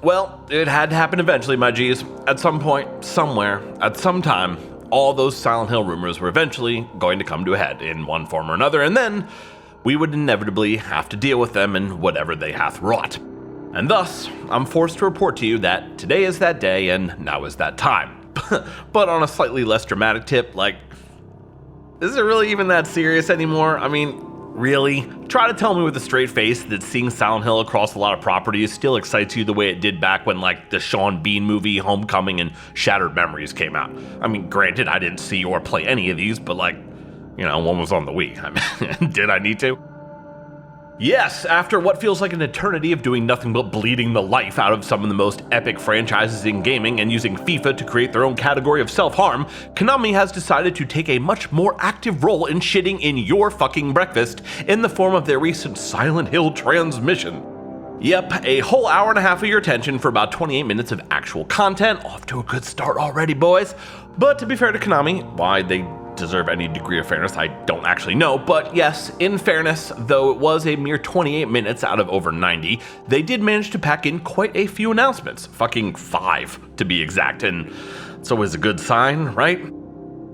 Well, it had to happen eventually, my G's. At some point, somewhere, at some time, all those Silent Hill rumors were eventually going to come to a head in one form or another, and then we would inevitably have to deal with them and whatever they hath wrought. And thus, I'm forced to report to you that today is that day and now is that time. But on a slightly less dramatic tip, like, is it really even that serious anymore? I mean, really? Try to tell me with a straight face that seeing Silent Hill across a lot of properties still excites you the way it did back when, like, the Sean Bean movie Homecoming and Shattered Memories came out. I mean, granted, I didn't see or play any of these, but, like, you know, one was on the Wii. I mean, did I need to? Yes, after what feels like an eternity of doing nothing but bleeding the life out of some of the most epic franchises in gaming and using FIFA to create their own category of self-harm, Konami has decided to take a much more active role in shitting in your fucking breakfast in the form of their recent Silent Hill transmission. Yep, a whole hour and a half of your attention for about 28 minutes of actual content. Off to a good start already, boys. But to be fair to Konami, why they deserve any degree of fairness, I don't actually know, but yes, in fairness, though it was a mere 28 minutes out of over 90, they did manage to pack in quite a few announcements, fucking 5 to be exact, and it's always a good sign, right?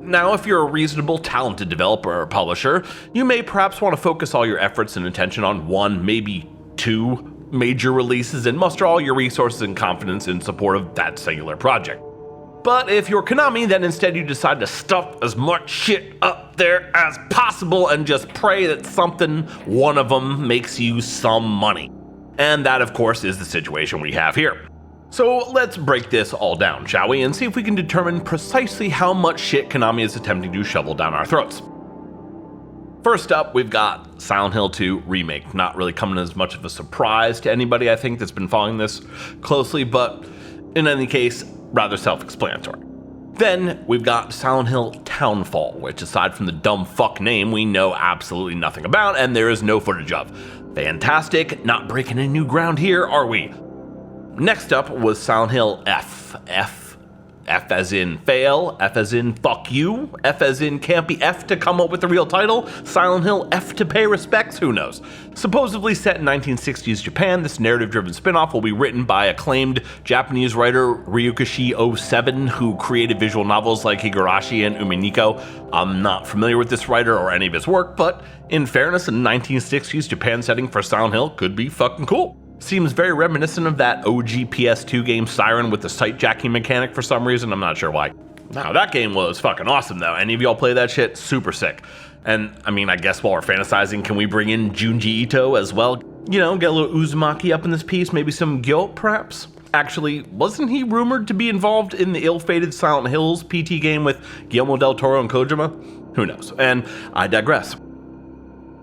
Now, if you're a reasonable, talented developer or publisher, you may perhaps want to focus all your efforts and attention on 1, maybe 2 major releases and muster all your resources and confidence in support of that singular project. But if you're Konami, then instead you decide to stuff as much shit up there as possible and just pray that one of them makes you some money. And that, of course, is the situation we have here. So let's break this all down, shall we, and see if we can determine precisely how much shit Konami is attempting to shovel down our throats. First up, we've got Silent Hill 2 Remake. Not really coming as much of a surprise to anybody, I think, that's been following this closely, but in any case, rather self-explanatory. Then we've got Silent Hill Townfall, which aside from the dumb fuck name, we know absolutely nothing about and there is no footage of. Fantastic, not breaking any new ground here, are we? Next up was Silent Hill F as in fail, F as in fuck you, F as in can't be F to come up with the real title, Silent Hill F to pay respects, who knows. Supposedly set in 1960s Japan, this narrative-driven spin-off will be written by acclaimed Japanese writer Ryukishi 07, who created visual novels like Higurashi and Umineko. I'm not familiar with this writer or any of his work, but in fairness, a 1960s Japan setting for Silent Hill could be fucking cool. Seems very reminiscent of that OG PS2 game Siren with the sight jacking mechanic for some reason, I'm not sure why. Now, that game was fucking awesome though. Any of y'all play that shit? Super sick. And I mean, I guess while we're fantasizing, can we bring in Junji Ito as well? You know, get a little Uzumaki up in this piece, maybe some Guilt perhaps? Actually, wasn't he rumored to be involved in the ill-fated Silent Hills PT game with Guillermo del Toro and Kojima? Who knows? And I digress.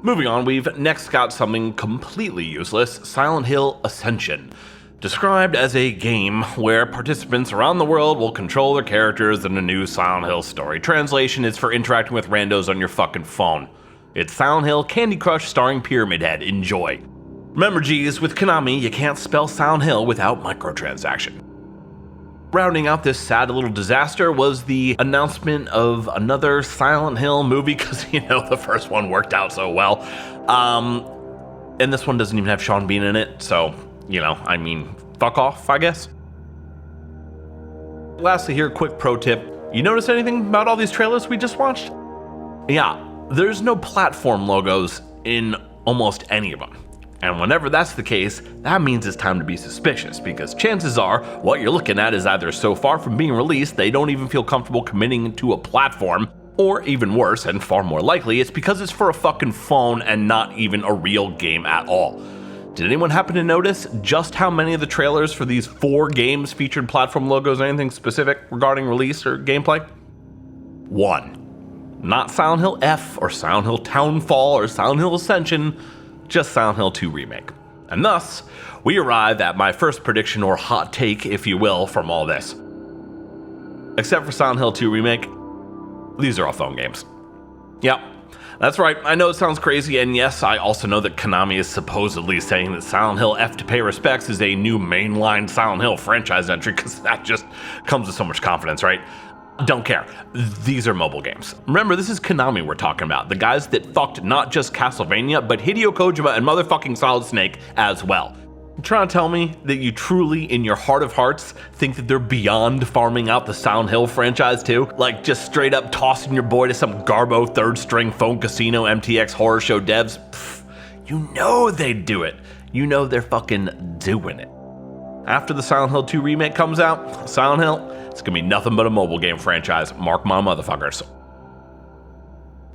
Moving on, we've next got something completely useless, Silent Hill Ascension. Described as a game where participants around the world will control their characters in a new Silent Hill story. Translation is for interacting with randos on your fucking phone. It's Silent Hill Candy Crush starring Pyramid Head. Enjoy. Remember, G's, with Konami, you can't spell Silent Hill without microtransaction. Rounding out this sad little disaster was the announcement of another Silent Hill movie, because, you know, the first one worked out so well. And this one doesn't even have Sean Bean in it, so, you know, I mean, fuck off, I guess. Lastly here, quick pro tip. You notice anything about all these trailers we just watched? Yeah, there's no platform logos in almost any of them. And whenever that's the case, that means it's time to be suspicious, because chances are what you're looking at is either so far from being released they don't even feel comfortable committing to a platform, or even worse, and far more likely, it's because it's for a fucking phone and not even a real game at all. Did anyone happen to notice just how many of the trailers for these 4 games featured platform logos or anything specific regarding release or gameplay? 1. Not Silent Hill F or Silent Hill Townfall or Silent Hill Ascension, just Silent Hill 2 Remake. And thus, we arrive at my first prediction or hot take, if you will, from all this. Except for Silent Hill 2 Remake, these are all phone games. Yep, that's right, I know it sounds crazy, and yes, I also know that Konami is supposedly saying that Silent Hill F to pay respects is a new mainline Silent Hill franchise entry, because that just comes with so much confidence, right? Don't care. These are mobile games. Remember, this is Konami we're talking about. The guys that fucked not just Castlevania, but Hideo Kojima and motherfucking Solid Snake as well. Trying to tell me that you truly, in your heart of hearts, think that they're beyond farming out the Silent Hill franchise too? Like just straight up tossing your boy to some Garbo third string phone casino MTX horror show devs? Pfft, you know they'd do it. You know they're fucking doing it. After the Silent Hill 2 remake comes out, Silent Hill, it's gonna be nothing but a mobile game franchise. Mark my motherfuckers.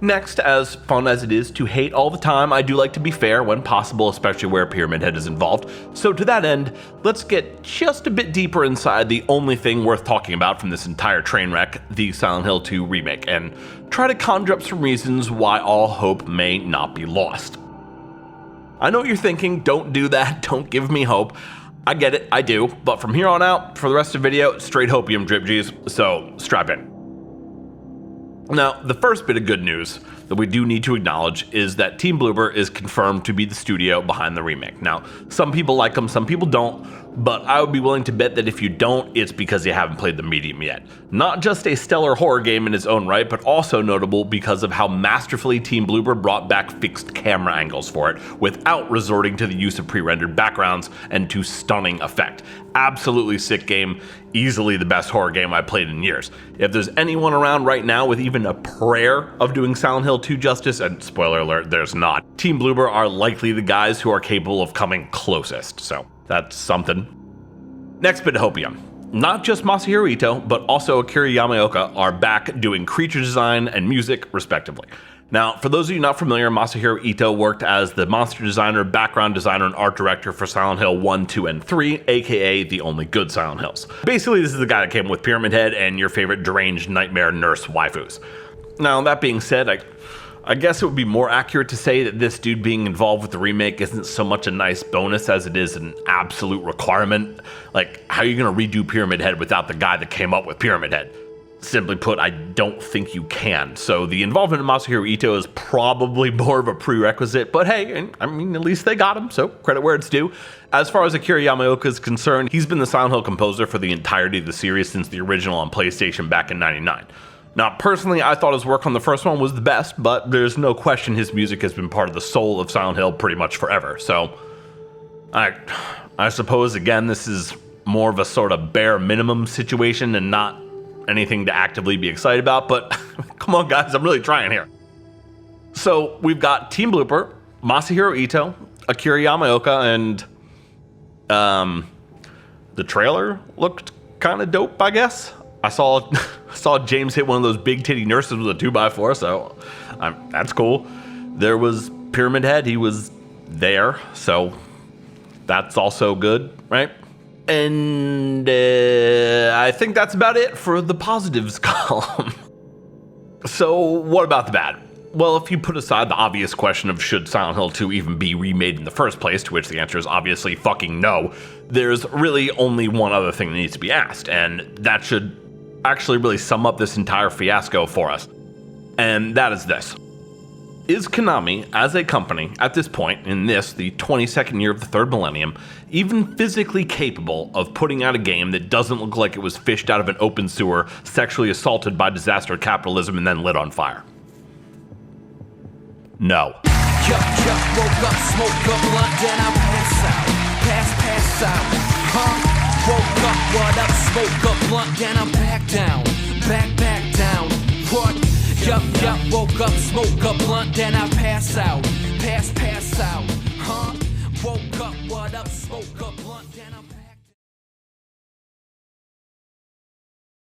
Next, as fun as it is to hate all the time, I do like to be fair when possible, especially where Pyramid Head is involved. So to that end, let's get just a bit deeper inside the only thing worth talking about from this entire train wreck, the Silent Hill 2 remake, and try to conjure up some reasons why all hope may not be lost. I know what you're thinking, don't do that, don't give me hope. I get it, I do, but from here on out, for the rest of the video, straight hopium drip G's, so strap in. Now, the first bit of good news that we do need to acknowledge is that Team Bloober is confirmed to be the studio behind the remake. Now, some people like them, some people don't, but I would be willing to bet that if you don't, it's because you haven't played the medium yet. Not just a stellar horror game in its own right, but also notable because of how masterfully Team Bloober brought back fixed camera angles for it, without resorting to the use of pre-rendered backgrounds and to stunning effect. Absolutely sick game, easily the best horror game I've played in years. If there's anyone around right now with even a prayer of doing Silent Hill 2 justice, and spoiler alert, there's not, Team Bloober are likely the guys who are capable of coming closest, so that's something. Next bit of hopium. Not just Masahiro Ito, but also Akira Yamaoka are back doing creature design and music, respectively. Now, for those of you not familiar, Masahiro Ito worked as the monster designer, background designer, and art director for Silent Hill 1, 2, and 3, aka the only good Silent Hills. Basically, this is the guy that came with Pyramid Head and your favorite deranged nightmare nurse waifus. Now, that being said, I guess it would be more accurate to say that this dude being involved with the remake isn't so much a nice bonus as it is an absolute requirement. Like, how are you gonna redo Pyramid Head without the guy that came up with Pyramid Head? Simply put, I don't think you can. So the involvement of Masahiro Ito is probably more of a prerequisite, but hey, I mean, at least they got him, so credit where it's due. As far as Akira Yamaoka is concerned, he's been the Silent Hill composer for the entirety of the series since the original on PlayStation back in '99. Now, personally, I thought his work on the first one was the best, but there's no question his music has been part of the soul of Silent Hill pretty much forever. So, I suppose, again, this is more of a sort of bare minimum situation and not anything to actively be excited about, but come on guys, I'm really trying here. So we've got Team Bloober, Masahiro Ito, Akira Yamaoka, and the trailer looked kind of dope, I guess. I saw James hit one of those big titty nurses with a 2x4, so that's cool. There was Pyramid Head, he was there, so that's also good, right? And I think that's about it for the positives column. So what about the bad? Well, if you put aside the obvious question of should Silent Hill 2 even be remade in the first place, to which the answer is obviously fucking no, there's really only one other thing that needs to be asked, and that should actually really sum up this entire fiasco for us. And that is this. Is Konami, as a company, at this point, in this, the 22nd year of the third millennium, even physically capable of putting out a game that doesn't look like it was fished out of an open sewer, sexually assaulted by disaster capitalism, and then lit on fire? No. Woke up, smoke up, blunt, then I pass out. Pass out. Huh? Woke up, what up, smoke up, blunt, then I'm back down. Back down. What? Yup, woke up, smoke up, blunt, then I pass out. Pass out. Huh? Woke up, what up, smoke up, blunt, then I pass out.